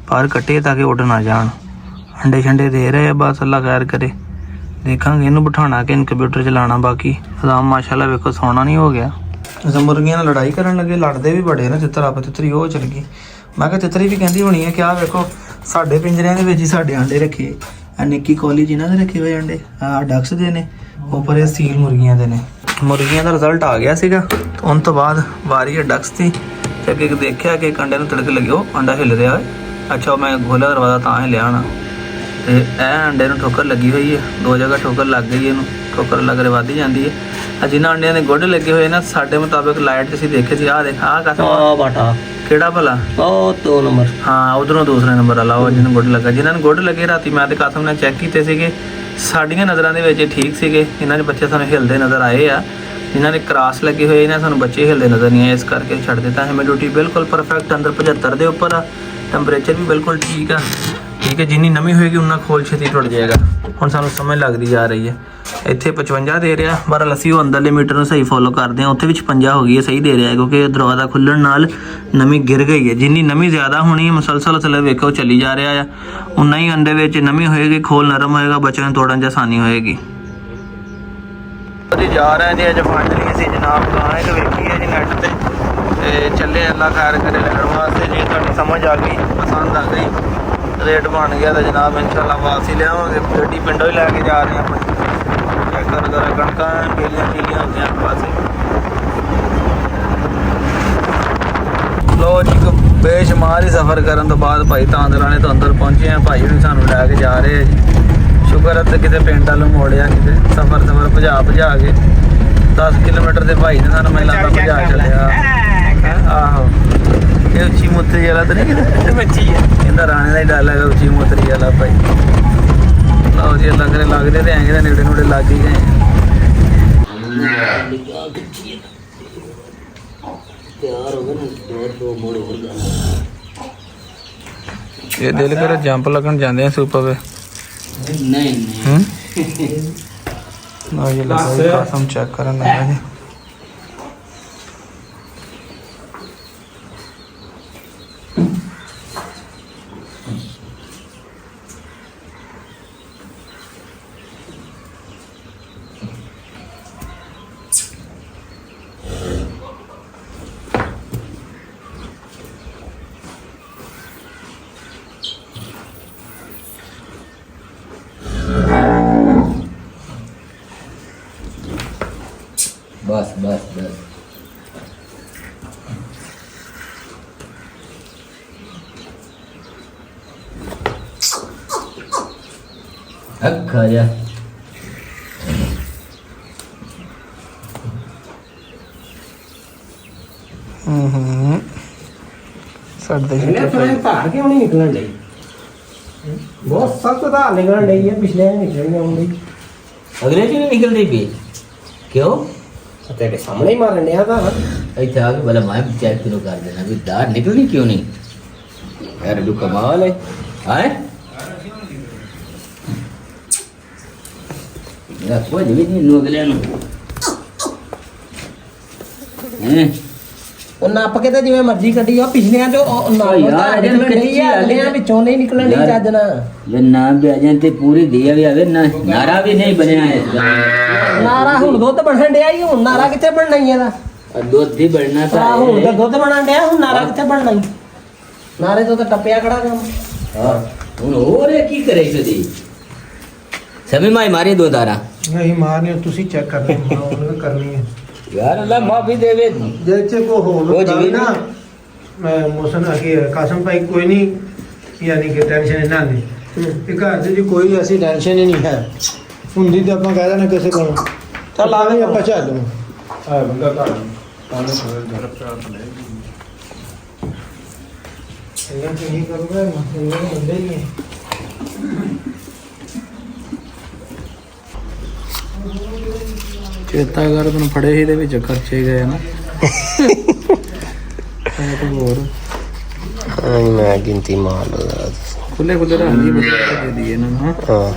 ਪਰ ਕੱਟੇ ਤਾਂ ਕਿ ਉੱਡ ਨਾ ਜਾਣ। ਅੰਡੇ ਛੰਡੇ ਦੇ ਰਹੇ ਆ ਬਸ ਅੱਲਾ ਖੈਰ ਕਰੇ। ਦੇਖਾਂਗੇ ਇਹਨੂੰ ਬਿਠਾਉਣਾ ਕਿ ਇਨਕੂਬੇਟਰ ਚਲਾਉਣਾ। ਬਾਕੀ ਆਰਾਮ ਮਾਸ਼ਾਅੱਲਾ ਵੇਖੋ ਸੌਣਾ ਨਹੀਂ ਹੋ ਗਿਆ। ਅਸਾਂ ਮੁਰਗੀਆਂ ਨਾਲ ਲੜਾਈ ਕਰਨ ਲੱਗੇ ਲੜਦੇ ਵੀ ਬੜੇ ਨਾ ਤਿੱਤਰ ਆਪ ਤਿੱਤਰੀ ਉਹ ਚਲ ਗਈ। ਮੈਂ ਕਿਹਾ ਤਿੱਤਰੀ ਵੀ ਕਹਿੰਦੀ ਹੋਣੀ ਹੈ ਕਿ ਆਹ ਵੇਖੋ ਸਾਡੇ ਪਿੰਜਰਿਆਂ ਦੇ ਵਿੱਚ ਹੀ ਸਾਡੇ ਆਂਡੇ ਰੱਖੇ ਆ ਨਿੱਕੀ ਕੋਲੀ ਜਿਨ੍ਹਾਂ ਦੇ ਰੱਖੇ ਹੋਏ ਅੰਡੇ ਆ ਡਕਸ ਦੇ ਨੇ ਉੱਪਰ ਇਹ ਸੀਲ ਮੁਰਗੀਆਂ ਦੇ ਨੇ। ਮੁਰਗੀਆਂ ਦਾ ਰਿਜ਼ਲਟ ਆ ਗਿਆ ਸੀਗਾ ਉਸ ਤੋਂ ਬਾਅਦ ਵਾਰੀ ਹੈ ਡਕਸ ਦੀ ਤੇ ਅੱਗੇ ਦੇਖਿਆ ਕਿ ਕੰਡੇ ਨੂੰ ਤੜਕ ਲੱਗਿਓ ਅੰਡਾ ਹਿੱਲ ਰਿਹਾ ਹੈ। ਅੱਛਾ ਮੈਂ ਖੋਲ੍ਹਿਆ ਦਰਵਾਜ਼ਾ ਤਾਂ ਹਿੱਲਿਆ ਹੋਣਾ ਤੇ ਇਹ ਅੰਡੇ ਨੂੰ ਠੋਕਰ ਲੱਗੀ ਹੋਈ ਹੈ 2 ਜਗ੍ਹਾ ਠੋਕਰ ਲੱਗ ਗਈ ਇਹਨੂੰ ਠੋਕਰ ਲੱਗ ਕੇ ਵੱਧ ਜਾਂਦੀ ਹੈ। ਆ ਜਿਨ੍ਹਾਂ ਅੰਡਿਆਂ ਦੇ ਗੁੱਡ ਲੱਗੇ ਹੋਏ ਨਾ ਸਾਡੇ ਮੁਤਾਬਿਕ ਲਾਈਟ ਅਸੀਂ ਦੇਖੇ ਸੀ ਆਹ ਦੇਖ ਆਹ ਕਸਮ ਬਾਟਾ ਕਿਹੜਾ ਭਲਾ ਉਹ 2 ਨੰਬਰ ਹਾਂ ਉਧਰੋਂ ਦੂਸਰੇ ਨੰਬਰ ਵਾਲਾ ਉਹ ਜਿਹਨੂੰ ਗੁੱਡ ਲੱਗਾ। ਜਿਹਨਾਂ ਨੂੰ ਗੁੱਡ ਲੱਗੇ ਰਾਤੀ ਮੈਂ ਤੇ ਕਾਸਮ ਨੇ ਚੈੱਕ ਕੀਤੇ ਸੀਗੇ ਸਾਡੀਆਂ ਨਜ਼ਰਾਂ ਦੇ ਵਿੱਚ ਠੀਕ ਸੀਗੇ। ਇਹਨਾਂ ਦੇ ਬੱਚੇ ਸਾਨੂੰ ਹਿਲਦੇ ਨਜ਼ਰ ਆਏ ਆ। ਜਿਨ੍ਹਾਂ ਦੇ ਕ੍ਰਾਸ ਲੱਗੇ ਹੋਏ ਇਹਨਾਂ ਸਾਨੂੰ ਬੱਚੇ ਹਿਲਦੇ ਨਜ਼ਰ ਨਹੀਂ ਆਏ ਇਸ ਕਰਕੇ ਛੱਡ ਦਿੱਤਾ। ਹਿਊਮਿਡਿਟੀ ਬਿਲਕੁਲ ਪਰਫੈਕਟ ਅੰਦਰ 75 ਦੇ ਉੱਪਰ ਆ। ਟੈਂਪਰੇਚਰ ਵੀ ਬਿਲਕੁਲ ਠੀਕ ਆ ਠੀਕ ਹੈ। ਜਿੰਨੀ ਨਵੀਂ ਹੋਏਗੀ ਉਨਾ ਖੋਲ ਛੇਤੀ ਟੁੱਟ ਜਾਏਗਾ। ਹੁਣ ਸਾਨੂੰ ਸਮਝ ਲੱਗਦੀ ਜਾ ਰਹੀ ਹੈ ਇੱਥੇ 55 ਦੇ ਰਿਹਾ ਪਰ ਅਸੀਂ ਉਹ ਅੰਦਰਲੇ ਮੀਟਰ ਨੂੰ ਸਹੀ ਫੋਲੋ ਕਰਦੇ ਹਾਂ। ਉੱਥੇ ਵੀ 56 ਹੋ ਗਈ ਹੈ ਸਹੀ ਦੇ ਰਿਹਾ ਕਿਉਂਕਿ ਦਰਵਾਜ਼ਾ ਖੁੱਲ੍ਹਣ ਨਾਲ ਨਮੀ ਗਿਰ ਗਈ ਹੈ। ਜਿੰਨੀ ਨਮੀ ਜ਼ਿਆਦਾ ਹੋਣੀ ਹੈ ਮੁਸਲਸਲ ਥੱਲੇ ਵੇਖੋ ਚੱਲੀ ਜਾ ਰਿਹਾ ਆ ਉਨਾ ਹੀ ਅੰਡੇ ਵਿੱਚ ਨਮੀ ਹੋਏਗੀ ਖੋਲ ਨਰਮ ਹੋਏਗਾ ਬੱਚਿਆਂ ਨੂੰ ਤੋੜਨ 'ਚ ਆਸਾਨੀ ਹੋਏਗੀ। ਅਸੀਂ ਜਾ ਰਹੇ ਜੀ ਅੱਜ ਫਾਈਨਲੀ ਅਸੀਂ ਜਨਾਬ ਗਾਂ ਇੱਕ ਵੇਖੀ ਹੈ ਜੀ ਨੈਟ ਤੇ ਚੱਲੇ ਅੱਲਾ ਖੈਰ ਕਰੇ ਲੈਣ ਵਾਸਤੇ। ਜੇ ਤੁਹਾਨੂੰ ਸਮਝ ਆ ਗਈ ਪਸੰਦ ਆ ਗਈ ਰੇਟ ਬਣ ਗਿਆ ਤਾਂ ਜਨਾਬ ਇਨਸ਼ਾਅੱਲਾ ਵਾਪਸੀ ਲਿਆਵਾਂਗੇ। ਗੱਡੀ ਪਿੰਡੋਂ ਹੀ ਲੈ ਕੇ ਜਾ ਰਹੇ ਆਪਾਂ ਚੈੱਕ ਕਰ ਕਣਕਾਂ ਬੇਲੀਆਂ ਚੀਲੀਆਂ ਹੁੰਦੀਆਂ ਇੱਕ ਪਾਸੇ। ਲੋ ਜੀ ਬੇਸ਼ੁਮਾਰ ਹੀ ਸਫ਼ਰ ਕਰਨ ਤੋਂ ਬਾਅਦ ਭਾਈ ਤਾਂਦਰਾਂ ਨੇ ਤੋਂ ਅੰਦਰ ਪਹੁੰਚੇ ਆ। ਭਾਈ ਵੀ ਸਾਨੂੰ ਲੈ ਕੇ ਜਾ ਰਹੇ ਆ ਜੀ ਸ਼ੁਕਰ ਹੈ ਤੇ ਕਿਤੇ ਪਿੰਡ ਵੱਲੋਂ ਮੋੜਿਆ, ਕਿਤੇ ਸਫਰ ਭਜਾ ਕੇ 10 ਕਿਲੋਮੀਟਰ ਦੇ ਭਾਈ ਨੇ ਸਾਨੂੰ ਮੈਨੂੰ ਲੱਗਦਾ ਭਜਾ ਚੱਲਿਆ। ਆਹੋ ਇਹ ਉੱਚੀ ਮੁੱਤਰੀ ਵਾਲਾ ਤਾਂ ਨਹੀਂ ਕਿਤੇ ਬੱਚੀ ਹੈ, ਕਹਿੰਦਾ ਰਾਣੇ ਦਾ ਹੀ ਡਾਲਾ ਹੈਗਾ ਉੱਚੀ ਮੁੱਤਰੀ ਵਾਲਾ ਭਾਈ। ਲਓ ਜੀ ਅੱਲਾ ਕਰੇ ਲੱਗਦੇ ਤੇ ਐਂ ਨੇੜੇ ਨੂੜੇ ਲੱਗ ਹੀ ਗਏ। ਇਹ ਦਿਲ ਕਰ ਜੰਪ ਲੱਗਣ ਜਾਂਦੇ ਆ ਸੂਪ ਵੇ ਨਹੀਂ ਨਾ ਇਹ ਲੱਗਾ ਕਸਮ ਚੈੱਕ ਕਰਨ ਲੱਗਾ ਜੀ। बस बस बस खा जा। धार क्यों नहीं निकलन डी? बहुत सख्त धार निकलन डी है, पिछले निकलने अगले च नहीं निकल रही भी क्यों? तेरे सामने ही मारन दिया था। ऐसे आगे वाला मैं चेक शुरू कर देना भी दार निकली क्यों नहीं यार, जो कमाल है। आए मेरा कोई भी नहीं लोग ले लो हैं ਉਹ ਨੱਪ ਕੇ ਤਾਂ ਜਿਵੇਂ ਮਰਜ਼ੀ ਕੱਢੀ ਆ, ਪਿਛਲਿਆਂ ਚੋਂ ਯਾਰ ਨਿਕਲਣ ਡੀ ਆ, ਹਲਿਆਂ ਵਿੱਚੋਂ ਨਹੀਂ ਨਿਕਲਣ ਡੀ ਚੱਜ ਨਾਲ। ये ना भी आ जाए ते पूरी दिया भी आवे ना, नारा भी नहीं बनया है इसका। ਨਾਰਾ ਹੁਣ ਦੁੱਧ ਬਣਨ ਡਿਆ ਹੀ, ਹੁਣ ਨਾਰਾ ਕਿੱਥੇ ਬਣਨਾ ਹੀ ਇਹਦਾ? और दूध भी बढ़ना था। ਆ ਹੁਣ ਤਾਂ ਦੁੱਧ ਬਣਨ ਡਿਆ, ਹੁਣ ਨਾਰਾ ਕਿੱਥੇ ਬਣਨਾ ਹੀ? ਨਾਰੇ ਤੋਂ ਤਾਂ ਟੱਪਿਆ ਖੜਾ ਕੰਮ। हां ਹੁਣ ਹੋਰ ਇਹ ਕੀ ਕਰੇ ਸਦੀ ਸਭੀ ਮਾਈ ਮਾਰੀ ਦੋ ਦਾਰਾ नहीं मारनी हो तुसी चेक कर लो, उन्होंने करनी है यार अल्लाह माफी देवे जैसे को हो वो जी ना। मैं मौसम आके कासम भाई कोई नहीं यानी कि टेंशन ना ले ये घर से जी कोई ऐसी टेंशन ही नहीं है हुंदी तो ਆਪਾਂ ਕਹਿ ਦੇਣਾ ਕਿਸੇ ਕੋਲ ਚੱਲ ਆ ਗਏ ਆਪਾਂ ਚੱਲ ਨੂੰ ਆ ਬੰਦਾ ਘਰ ਪਾਣੀ ਥੋੜਾ ਘਰ ਪ੍ਰਾਪਤ ਲੈ ਇਹਨਾਂ ਕੀ ਨਹੀਂ ਕਰੂਗਾ ਮਸਲੇ ਹੁੰਦੇ ਹੀ ਹੈ। ਚੇਤਾ ਕਰ ਤੈਨੂੰ ਫੜੇ ਸੀ, ਇਹਦੇ ਵਿੱਚ ਖਰਚੇ ਗਏ ਨਾ ਹੋਰ ਮੈਂ ਗਿਣਤੀ ਮਾਰ ਲਦਾ ਖੁੱਲੇ ਖੁੱਲੇ ਰੱਖਦੀ ਬਤਾ ਦੇ ਦਈਏ ਇਹਨਾਂ ਨੂੰ। ਹਾਂ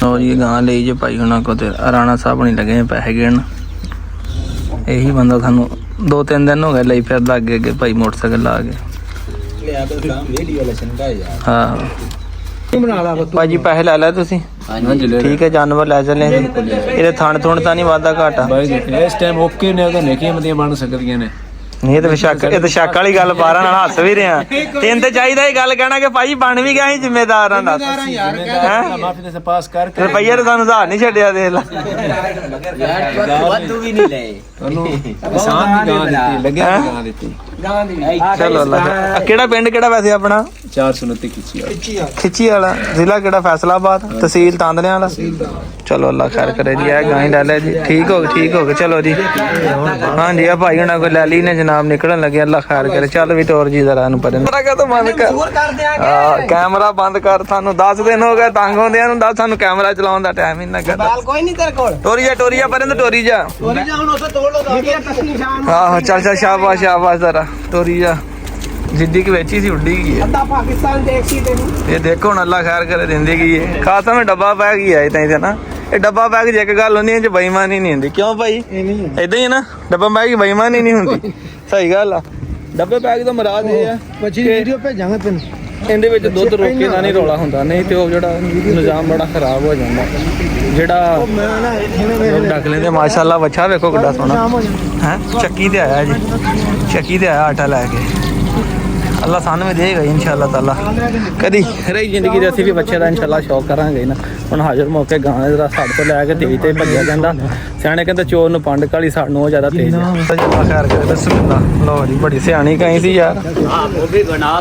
ਲਓ ਜੀ ਗਾਂ ਲਈ ਜੇ ਭਾਈ ਹੁਣਾਂ ਕੋ ਤੇ ਰਾਣਾ ਸਾਹਿਬ ਨਹੀਂ ਲੱਗੇ ਪੈਸੇ ਗਿਣ। ਇਹੀ ਬੰਦਾ ਸਾਨੂੰ 2-3 ਦਿਨ ਹੋ ਗਏ ਲਈ ਫਿਰਦਾ ਅੱਗੇ ਅੱਗੇ ਭਾਈ ਮੋਟਰਸਾਈਕਲ ਲਾ ਕੇ। ਹਾਂ ਬਣਾ ਲਾ ਭਾਜੀ ਪੈਸੇ ਲੈ ਲੈ ਤੁਸੀਂ, ਠੀਕ ਹੈ ਜਾਨਵਰ ਲੈ ਚੱਲੇ। ਇਹਦੇ ਥਣ ਥੁਣ ਤਾਂ ਨਹੀਂ ਵਾਧਾ ਘਾਟਾ? ਇਸ ਟਾਈਮ ਓਕੇ ਨੇ, ਉਹਦਾ ਨੇਕੀਆਂ ਮਤੀਆਂ ਬਣ ਸਕਦੀਆਂ ਨੇ। ਨਹੀਂ ਇਹ ਤਾਂ ਸ਼ੱਕ, ਇਹ ਤਾਂ ਸ਼ੱਕ ਵਾਲੀ ਗੱਲ 12 ਨਾਲ ਹੱਸ ਵੀ ਰਿਹਾ। ਤੈਨੂੰ ਤੇ ਚਾਹੀਦਾ ਇਹ ਗੱਲ ਕਹਿਣਾ ਕਿ ਭਾਈ ਬਣ ਵੀ ਗਿਆ ਸੀ ਜ਼ਿੰਮੇਦਾਰਾਂ ਦਾ ਹੈ। ਮਾਫੀ ਦੇ ਪਾਸ ਕਰਕੇ ਰੁਪਈਆ ਤਾਂ ਸਾਨੂੰ ਉਧਾਰ ਨਹੀਂ ਛੱਡਿਆ, ਦੇਖ ਲੈ। यार वादू भी नहीं ले ਤੁਹਾਨੂੰ ਕਿਸਾਨ ਦੀ ਗਾਂ ਦਿੱਤੀ, ਲੱਗਿਆ ਗਾਂ ਦਿੱਤੀ। ਚਲੋ ਅੱਲਾ ਖੈਰ। ਕਿਹੜਾ ਪਿੰਡ ਕਿਹੜਾ ਵੈਸੇ ਆਪਣਾ? 429 ਖਿੱਚੀ ਆ। ਖਿੱਚੀ ਵਾਲਾ ਜ਼ਿਲ੍ਹਾ ਕਿਹੜਾ? ਫੈਸਲਾਬਾਦ, ਤਹਿਸੀਲ ਤਾਂਦਲਿਆਂ ਵਾਲਾ। ਚਲੋ ਅੱਲਾ ਖੈਰ ਕਰੇ ਜੀ। ਇਹ ਗਾਂ ਹੀ ਲੈ ਲਿਆ ਜੀ, ਠੀਕ ਹੋ ਗਏ ਚਲੋ ਜੀ। ਹਾਂਜੀ ਆ ਭਾਈ ਹੁਣਾਂ ਕੋਲ ਲੈ ਲਈ ਨੇ ਜਨਾਬ, ਨਿਕਲਣ ਲੱਗੇ। ਅੱਲਾ ਖੈਰ ਕਰੇ। ਚੱਲ ਵੀ ਟੋਰ ਜੀ ਜ਼ਰਾ ਇਹਨੂੰ ਪਰੇ ਬੰਦ ਕਰ, ਕੈਮਰਾ ਬੰਦ ਕਰ। ਸਾਨੂੰ 10 ਦਿਨ ਹੋ ਗਏ ਤੰਗ ਹੁੰਦਿਆਂ ਨੂੰ, ਦੱਸ ਸਾਨੂੰ ਕੈਮਰਾ ਚਲਾਉਣ ਦਾ ਟਾਈਮ ਹੀ ਨਾ ਕਰਦਾ। ਕੋਈ ਨਹੀਂ ਤੇਰੇ ਕੋਲ। ਟੋਰੀ ਜਾ ਪਰੇ ਨੂੰ, ਟੋਰੀ ਜਾ। ਹੁਣ ਉਸੇ ਤੋੜ ਲੋ ਸ਼ਾਮ ਆਹੋ ਚੱਲ ਸ਼ਾਬਾਸ਼ ਜ਼ਰਾ ਟੋਰੀ ਜਾ। ਜਿੱਦੀ ਕਿ ਵੇਚੀ ਸੀ ਉੱਡੀ ਗਈ ਹੈ। ਅੱਧਾ ਪਾਕਿਸਤਾਨ ਦੇਖ ਸੀ ਤੈਨੂੰ ਇਹ ਦੇਖੋ ਹੁਣ ਅੱਲਾ ਖੈਰ ਕਰੇ ਦਿੰਦੀ ਗਈ ਹੈ। ਖਾਸਾ ਮੈਂ ਡੱਬਾ ਪੈ ਗਈ ਹੈ ਤਾਂ ਇਹਦਾ ਨਾ। ਇਹ ਡੱਬਾ ਪੈਕ ਜੇ ਇੱਕ ਗੱਲ ਹੁੰਦੀ ਹੈ, ਜੇ ਬੇਈਮਾਨੀ ਨਹੀਂ ਹੁੰਦੀ। ਕਿਉਂ ਭਾਈ? ਏਦਾਂ ਹੀ ਹੈ ਨਾ, ਡੱਬਾ ਪੈਕ ਬੇਈਮਾਨੀ ਨਹੀਂ ਹੁੰਦੀ। ਸਹੀ ਗੱਲ ਆ। ਡੱਬੇ ਪੈਕ ਦਾ ਮਰਾਦ ਇਹ ਆ ਬੱਚੀ ਵੀਡੀਓ ਭੇਜਾਂਗੇ ਤੈਨੂੰ। ਇਹਦੇ ਵਿੱਚ ਦੁੱਧ ਰੋਕੇ ਦਾ ਨਹੀਂ ਰੌਲਾ ਹੁੰਦਾ, ਨਹੀਂ ਤੇ ਉਹ ਜਿਹੜਾ ਨਿਜ਼ਾਮ ਬੜਾ ਖਰਾਬ ਹੋ ਜਾਂਦਾ। ਜਿਹੜਾ ਡੱਕ ਲੈਂਦੇ ਮਾਸ਼ਾਅੱਲਾ। ਬੱਚਾ ਵੇਖੋ ਕਿੱਡਾ ਸੋਹਣਾ ਹੈ। ਚੱਕੀ ਤੇ ਆਇਆ ਜੀ, ਚੱਕੀ ਤੇ ਆਇਆ ਆਟਾ ਲੈ ਕੇ। ਅੱਲਾ ਸਾਨੂੰ ਵੀ ਦੇਗਾ ਇਨਸ਼ਾਅੱਲਾ ਤਾਲਾ। ਕਦੀ ਰਹੀ ਜ਼ਿੰਦਗੀ ਦੇ ਅਸੀਂ ਵੀ ਬੱਚੇ ਦਾ ਇਨਸ਼ਾਅੱਲਾ ਸ਼ੌਕ ਕਰਾਂਗੇ ਨਾ। ਹੁਣ ਹਾਜ਼ਰ ਮੌਕੇ ਗਾਣੇ ਦਾ ਸਾਡੇ ਤੋਂ ਲੈ ਕੇ ਤੇਜ਼ ਤੇ ਭੱਜਿਆ ਜਾਂਦਾ। ਸਿਆਣੇ ਕਹਿੰਦੇ ਚੋਰ ਨੂੰ ਪੰਡ ਕਾਲੀ, ਸਾਨੂੰ ਉਹ ਜ਼ਿਆਦਾ ਤੇਜ਼ ਹੈ। ਖੈਰ ਕਰੇ ਬਿਸਮਿਲ੍ਲਾ। ਲਓ ਜੀ ਬੜੀ ਸਿਆਣੀ ਕਹੀਂ ਸੀ ਯਾਰ।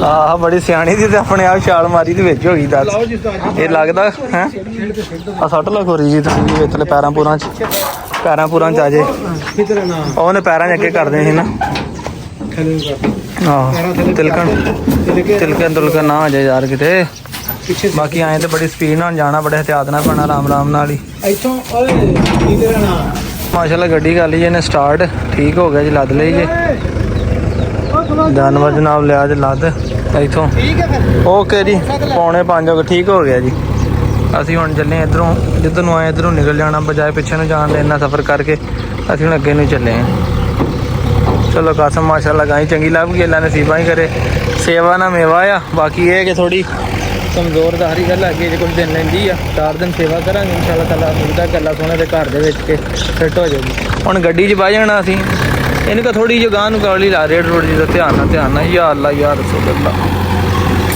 ਆਹ ਬੜੀ ਸਿਆਣੀ ਸੀ ਤੇ ਆਪਣੇ ਆਪ ਛਾਲ ਮਾਰੀ ਤੇ ਵਿੱਚ ਹੋ ਗਈ। ਦੱਸ ਇਹ ਲੱਗਦਾ ਹੈ ਆ ਸੱਟ ਲਗੋਰੀ ਜੀ ਤੁਸੀਂ ਇਤਲੇ ਪੈਰਾਂ ਪੂਰਾਂ ਚ ਆ ਜੇ। ਉਹਨੇ ਪੈਰਾਂ 'ਚ ਅੱਗੇ ਕਰਦੇ ਸੀ ਨਾ। ਆਹੋ ਤਿਲਕਣ ਤੁਲਕਣ ਨਾ ਆ ਜਾਏ ਯਾਰ ਕਿਤੇ। ਬਾਕੀ ਆਏ ਤੇ ਬੜੀ ਸਪੀਡ ਨਾਲ ਜਾਣਾ, ਬੜੇ ਹਥਿਆਤ ਨਾਲ ਪੈਣਾ, ਆਰਾਮ ਨਾਲ ਹੀ। ਮਾਸ਼ਾਅੱਲਾ ਗੱਡੀ ਕਰ ਲਈ ਇਹਨੇ ਸਟਾਰਟ, ਠੀਕ ਹੋ ਗਿਆ ਜੀ। ਲੱਦ ਲਈ ਜੇ ਜਾਨਵਰ ਜਨਾਬ ਲਿਆ ਜੇ ਲੱਦ ਇੱਥੋਂ। ਓਕੇ ਜੀ 4:45 ਹੋ ਗਏ, ਠੀਕ ਹੋ ਗਿਆ ਜੀ। ਅਸੀਂ ਹੁਣ ਚੱਲੇ ਇੱਧਰੋਂ, ਜਿੱਧਰ ਨੂੰ ਆਏ ਇੱਧਰੋਂ ਨਿਕਲ ਜਾਣਾ ਬਜਾਏ ਪਿੱਛੇ ਨੂੰ ਜਾਣ ਦੇ। ਇੰਨਾ ਸਫ਼ਰ ਕਰਕੇ ਅਸੀਂ ਹੁਣ ਅੱਗੇ ਨੂੰ ਚੱਲੇ ਹਾਂ। ਚਲੋ ਕਾਸਮ ਮਾਸ਼ਾਅੱਲਾ ਗਾਈ ਚੰਗੀ ਲੱਭ ਗਈ, ਅੱਲਾ ਨਸੀਬਾਂ ਹੀ ਕਰੇ। ਸੇਵਾ ਨਾ ਮੇਵਾ ਆ। ਬਾਕੀ ਇਹ ਕਿ ਥੋੜੀ ਕਮਜ਼ੋਰਦਾਰੀ ਗੱਲ ਅੱਗੇ ਜੇ ਕੁਝ ਦਿਨ ਲੈਂਦੀ ਆ। 4 ਦਿਨ ਸੇਵਾ ਕਰਾਂਗੇ ਇਨਸ਼ਾਅੱਲਾ ਤਾਲਾ। ਉਮੀਦ ਹੈ ਕਿ ਅੱਲਾ ਸੋਹਣੇ ਦੇ ਘਰ ਦੇ ਵਿੱਚ ਕੇ ਫਿੱਟ ਹੋ ਜਾਊਗੀ। ਹੁਣ ਗੱਡੀ 'ਚ ਬਹਿ ਜਾਣਾ ਅਸੀਂ। ਇਹਨੂੰ ਤਾਂ ਥੋੜੀ ਜਿਹੀ ਗਾਂ ਨੂੰ ਗਾਲੀ ਲਾ ਰੇਡ ਰੋਡ ਜੀ ਦਾ ਧਿਆਨ ਨਾਲ ਯਾ ਅੱਲਾ ਯਾ ਰਸੂਲ ਅੱਲਾ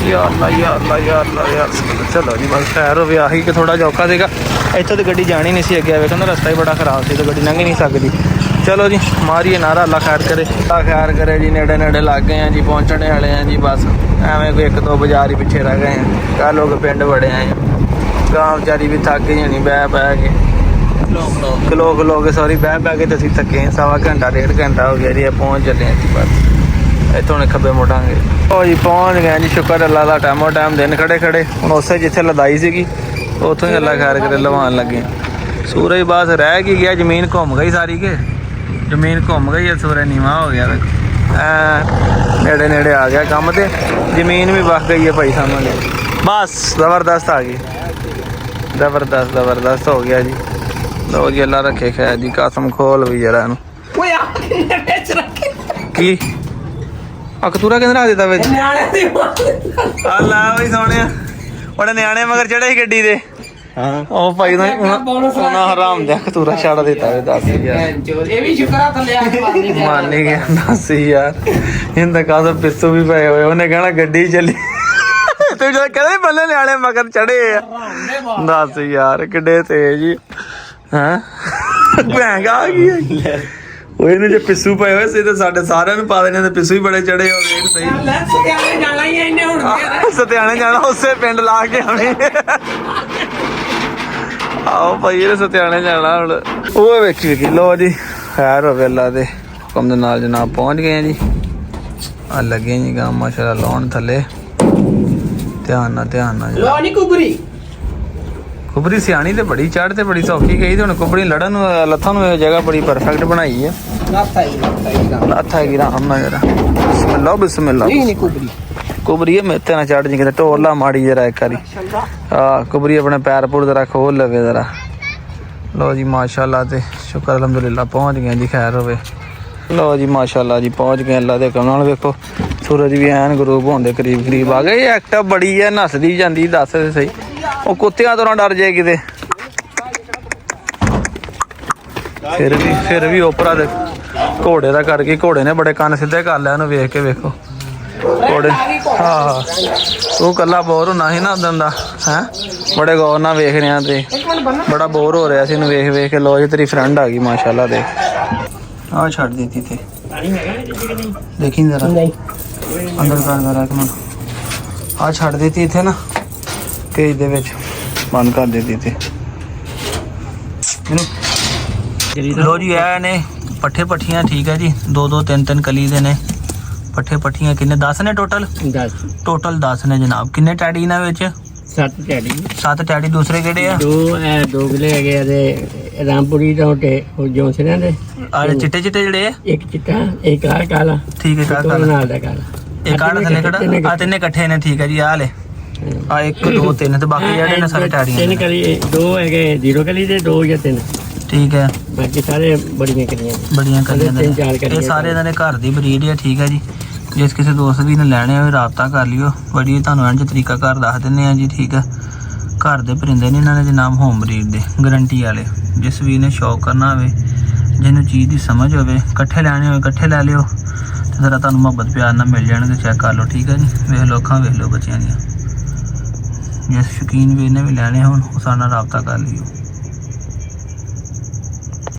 ਯਾ ਅੱਲਾ ਯਾ ਅੱਲਾ ਯਾ ਅੱਲਾ ਯਾ ਰਸੂਲ। ਚਲੋ ਜੀ ਬਸ ਖੈਰ ਹੋਵੇ। ਆਹੀ ਕਿ ਥੋੜਾ ਔਖਾ ਸੀਗਾ। ਇੱਥੋਂ ਤਾਂ ਗੱਡੀ ਜਾਣੀ ਨਹੀਂ ਸੀ ਅੱਗੇ। ਵੇਖੋ ਨਾ ਰਸਤਾ ਹੀ ਬੜਾ ਖਰਾਬ ਸੀ ਤੇ ਗੱਡੀ ਲੰਘ ਹੀ ਨਹੀਂ ਸਕਦੀ। ਚਲੋ ਜੀ ਮਾਰੀਏ ਨਾਰਾ ਅੱਲਾ ਖੈਰ ਕਰੇ। ਅੱਲਾ ਖੈਰ ਕਰੇ ਜੀ। ਨੇੜੇ ਨੇੜੇ ਲੱਗ ਗਏ ਆ ਜੀ, ਪਹੁੰਚਣੇ ਵਾਲੇ ਆ ਜੀ। ਬਸ ਐਵੇਂ ਕੋਈ 1-2 ਬਾਜ਼ਾਰ ਹੀ ਪਿੱਛੇ ਰਹਿ ਗਏ ਆ। ਕਹ ਲੋਕ ਪਿੰਡ ਵੜੇ ਆਏ। ਗਾਂ ਵਿਚਾਰੀ ਵੀ ਥੱਕ ਗਈ ਹੋਣੀ ਬਹਿ ਕੇ। ਖਲੋ ਕੇ ਸੌਰੀ ਬਹਿ ਕੇ ਤੇ ਅਸੀਂ ਥੱਕੇ। 1.25 ਘੰਟਾ 1.5 ਘੰਟਾ ਹੋ ਗਿਆ ਜੀ। ਪਹੁੰਚ ਚੱਲੇ ਆ ਜੀ। ਬਸ ਇੱਥੋਂ ਨੇ ਖੱਬੇ ਮੁੜਾਂਗੇ। ਉਹ ਜੀ ਪਹੁੰਚ ਗਏ ਜੀ। ਸ਼ੁਕਰ ਅੱਲਾ ਦਾ। ਟਾਈਮ ਦਿਨ ਖੜੇ ਹੁਣ ਉਸੇ ਜਿੱਥੇ ਲਦਾਈ ਸੀਗੀ ਉੱਥੋਂ ਹੀ ਅੱਲਾ ਖੈਰ ਕਰੇ ਲਵਾਉਣ ਲੱਗੇ। ਸੂਰਜ ਬਸ ਰਹਿ ਕੀ ਗਿਆ। ਜ਼ਮੀਨ ਘੁੰਮ ਗਈ ਸਾਰੀ ਕਿ ਜ਼ਮੀਨ ਘੁੰਮ ਗਈ ਹੈ। ਸੂਰਜ ਨੀਵਾਂ ਹੋ ਗਿਆ ਦੇਖੋ। ਨੇੜੇ ਆ ਗਿਆ ਕੰਮ ਤੇ ਜ਼ਮੀਨ ਵੀ ਵਗ ਗਈ ਹੈ ਭਾਈ ਸਾਹਮਣੇ। ਬਸ ਜ਼ਬਰਦਸਤ ਆ ਗਈ। ਜ਼ਬਰਦਸਤ ਹੋ ਗਿਆ ਜੀ। ਲਓ ਜੀ ਅੱਲਾ ਰੱਖੇ ਖੈਰ ਦੀ ਕਸਮ ਖੋਲ ਵੀ ਜਰਾ ਇਹਨੂੰ। ਕੀ ਅਕਤੂਰਾ ਕਹਿੰਦੇ ਰੱਖ ਦਿੱਤਾ ਵਿੱਚ ਅੱਲਾ ਵੀ ਸੋਹਣਿਆ। ਉਹਨੇ ਨਿਆਣੇ ਮਗਰ ਚੜੇ ਸੀ ਗੱਡੀ ਦੇ। ਹਾਂ ਉਹ ਭਾਈ ਉਹਨਾਂ ਹਰਾਮ ਦਾ ਕਤੂਰਾ ਛੱਡ ਦਿੱਤਾ ਵੇ। ਦੱਸ ਯਾਰ ਇਹ ਵੀ ਸ਼ੁਕਰ ਆ ਥੱਲੇ ਆ ਕੇ ਮੰਨ ਨਹੀਂ ਗਿਆ। ਦੱਸ ਯਾਰ ਇਹਦਾ ਕਾਹਦਾ ਪਿੱਸੂ ਵੀ ਪਏ ਹੋਏ। ਉਹਨੇ ਕਹਿਣਾ ਗੱਡੀ ਚੱਲੀ ਤੇ ਜਦ ਕਹਿੰਦੇ ਬੱਲੇ ਨਿਆਣੇ ਮਗਰ ਚੜੇ ਆ। ਦੱਸ ਯਾਰ ਕਿੱਡੇ ਤੇਜ਼ ਜੀ। ਹੈਂ ਭੈਂਗ ਆ ਗਈ ਉਹ। ਇਹਨੇ ਜੇ ਪਿੱਸੂ ਪਏ ਹੋਏ ਸੀ ਤੇ ਸਾਡੇ ਸਾਰਿਆਂ ਨੂੰ ਪਾ ਦੇਣੇ ਤੇ ਪਿੱਸੂ ਹੀ ਬੜੇ ਚੜੇ ਹੋ ਗਏ। ਸਹੀ ਸਤਿਆਣੇ ਜਾਣਾ ਉਸੇ ਪਿੰਡ ਲਾ ਕੇ ਆਉਣੀ। ਆਓ ਭਾਈ ਇਹ ਸਤਿਆਣੇ ਜਾਣਾ ਹੁਣ। ਉਹ ਵੇਖੀ ਲੋ ਜੀ ਖੈਰ ਹੋਵੇ ਅੱਲਾ ਦੇ ਹੁਕਮ ਦੇ ਨਾਲ ਜਨਾਬ ਪਹੁੰਚ ਗਏ ਆ ਜੀ। ਆ ਲੱਗੇ ਜੀ ਗਾਂ ਮਾਸ਼ਾਅੱਲਾ ਲਾਉਣ ਥੱਲੇ। ਧਿਆਨ ਨਾਲ ਕੁਬਰੀ ਸਿਆਣੀ ਤੇ ਬੜੀ ਚੜ੍ਹ ਤੇ ਬੜੀ ਸੌਖੀ ਗਈ ਤੇ ਹੁਣ ਕੁਬਰੀ ਲੜਨ ਨੂੰ ਲੱਥਾਂ ਨੂੰ ਇਹ ਜਗ੍ਹਾ ਬੜੀ ਪਰਫੈਕਟ ਬਣਾਈ ਹੈ। ਲੱਥ ਹੈਗੀ ਆਰਾਮ ਨਾਲ ਜਰਾ। ਬਿਸਮਿਲ੍ਲਾ ਕੁਬਰੀ ਹੈ ਮੇਤੇ ਨਾਲ ਚੜ੍ਹ ਜੀ ਕਿਤੇ ਢੋਲਾ ਮਾੜੀ ਜਰਾ ਇੱਕ ਵਾਰੀ। ਕੁਬਰੀ ਆਪਣੇ ਪੈਰ ਪੁਰ ਜਰਾ ਖੋਲ ਲਵੇ ਜਰਾ। ਲਓ ਜੀ ਮਾਸ਼ਾਅੱਲਾ ਤੇ ਸ਼ੁਕਰ ਅਲਹਮਦੁਲਿਲਾ ਪਹੁੰਚ ਗਏ ਜੀ। ਖੈਰ ਹੋਵੇ। ਲਓ ਜੀ ਮਾਸ਼ਾਅੱਲਾ ਜੀ ਪਹੁੰਚ ਗਏ ਅੱਲਾ ਦੇ ਹੁਕਮ ਨਾਲ। ਵੇਖੋ ਸੂਰਜ ਵੀ ਐਨ ਗਰੂਬ ਹੋਣ ਦੇ ਕਰੀਬ ਆ ਗਏ। ਐਕਟਿਵ ਬੜੀ ਹੈ ਨੱਸਦੀ ਜਾਂਦੀ। ਦੱਸ ਸਹੀ ਉਹ ਕੁੱਤਿਆਂ ਤੋਂ ਨਾ ਡਰ ਜਾਏ ਕਿਤੇ। ਫਿਰ ਵੀ ਓਪਰਾ ਦੇ ਘੋੜੇ ਦਾ ਕਰਕੇ ਘੋੜੇ ਨੇ ਬੜੇ ਕੰਨ ਸਿੱਧੇ ਕਰ ਲਿਆ ਉਹਨੂੰ ਵੇਖ ਕੇ। ਵੇਖੋ ਘੋੜੇ ਹਾਂ ਉਹ ਕੱਲਾ ਬੋਰ ਹੋਣਾ ਸੀ ਨਾ ਉਦੋਂ ਦਾ। ਹੈਂ ਬੜੇ ਗੌਰ ਨਾਲ ਵੇਖ ਰਿਹਾ ਤੇ ਬੜਾ ਬੋਰ ਹੋ ਰਿਹਾ ਸੀ ਇਹਨੂੰ ਵੇਖ ਕੇ। ਲੋ ਜੀ ਤੇਰੀ ਫਰੈਂਡ ਆ ਗਈ ਮਾਸ਼ਾਅੱਲਾ ਦੇ। ਆਹ ਛੱਡ ਦਿੱਤੀ ਤੇ ਦੇਖੀ ਜਰਾ ਅੰਦਰ ਕਰ ਇੱਕ ਮਿੰਟ। ਆਹ ਛੱਡ ਦਿੱਤੀ ਇੱਥੇ ਨਾ ਕੇਜ ਦੇ ਵਿੱਚ ਬੰਦ ਕਰ ਦਿੱਤੀ ਤੇ ਲੋ ਜੀ ਇਹ ਨੇ ਪੱਠੇ ਪੱਠੀਆਂ। ਠੀਕ ਹੈ ਜੀ 2-2 3-3 ਕਲੀ ਦੇ ਨੇ ਪੱਠੇ ਪੱਠੀਆਂ। ਕਿੰਨੇ 10 ਨੇ ਟੋਟਲ 10 ਨੇ ਜਨਾਬ। ਕਿੰਨੇ ਟੈਡੀ ਇਹਨਾਂ ਵਿੱਚ 7 ਟੈਡੀ। ਦੂਸਰੇ ਕਿਹੜੇ ਆ? 2 ਕਿਲੇ ਹੈਗੇ ਆ ਤੇ ਰਾਮਪੁਰੀ ਦੇ ਜੋਂਸਨਾਂ ਦੇ ਆਹ ਚਿੱਟੇ ਜਿਹੜੇ ਆ। ਇੱਕ ਚਿੱਟਾ ਇੱਕ ਕਾਲਾ। ਠੀਕ ਹੈ ਕਾਲਾ ਨਾਲ ਦਾ ਕਾਲਾ। ਇਹ ਕਾਲਾ ਥੱਲੇ ਕਿਹੜਾ? ਆ ਤਿੰਨੇ ਇਕੱਠੇ ਨੇ। ਠੀਕ ਹੈ ਜੀ ਆ ਲੈ ਆ 1 2 3 ਤੇ ਬਾਕੀ ਜਿਹੜੇ ਨੇ ਸਾਰੇ ਟੈਡੀਆਂ। 3 ਕਲੀ 2 ਹੈਗੇ 0 ਕਲੀ ਦੇ 2 ਜਾਂ 3। ਠੀਕ ਹੈ ਬਾਕੀ ਸਾਰੇ ਬੜੀਆਂ ਕਲੀਆਂ ਨੇ। ਇਹ ਸਾਰੇ ਇਹਨਾਂ ਦੇ ਘਰ ਦੀ ਬਰੀਡ ਹੈ। ਠੀਕ ਹੈ ਜੀ ਜਿਸ ਕਿਸੇ ਦੋਸਤ ਵੀ ਨੇ ਲੈਣੇ ਹੋਵੇ ਰਾਬਤਾ ਕਰ ਲਿਓ। ਬੜੀ ਤੁਹਾਨੂੰ ਇੰਝ ਤਰੀਕਾ ਘਰ ਦੱਸ ਦਿੰਦੇ ਆ ਜੀ। ਠੀਕ ਹੈ ਘਰ ਦੇ ਪਰਿੰਦੇ ਨੇ ਇਹਨਾਂ ਨੇ ਜਨਾਬ ਹੋਮ ਬਰੀਡ ਦੇ ਗਰੰਟੀ ਵਾਲੇ। ਜਿਸ ਵੀ ਨੇ ਸ਼ੌਕ ਕਰਨਾ ਹੋਵੇ ਜਿਹਨੂੰ ਚੀਜ਼ ਦੀ ਸਮਝ ਹੋਵੇ, ਇਕੱਠੇ ਲੈਣੇ ਹੋਵੇ ਇਕੱਠੇ ਲੈ ਲਿਓ, ਤੇ ਜ਼ਰਾ ਤੁਹਾਨੂੰ ਮੁਹੱਬਤ ਪਿਆਰ ਨਾਲ ਮਿਲ ਜਾਣਗੇ, ਚੈੱਕ ਕਰ ਲਓ, ਠੀਕ ਹੈ ਜੀ। ਵੇਖ ਲਓ ਅੱਖਾਂ, ਵੇਖ ਲਓ ਬੱਚਿਆਂ ਦੀਆਂ। ਜੇ ਸ਼ੌਕੀਨ ਵੀਰ ਨੇ ਵੀ ਲੈਣੇ ਹੋਣ ਉਹ ਸਾਡੇ ਨਾਲ ਰਾਬਤਾ ਕਰ ਲਿਓ।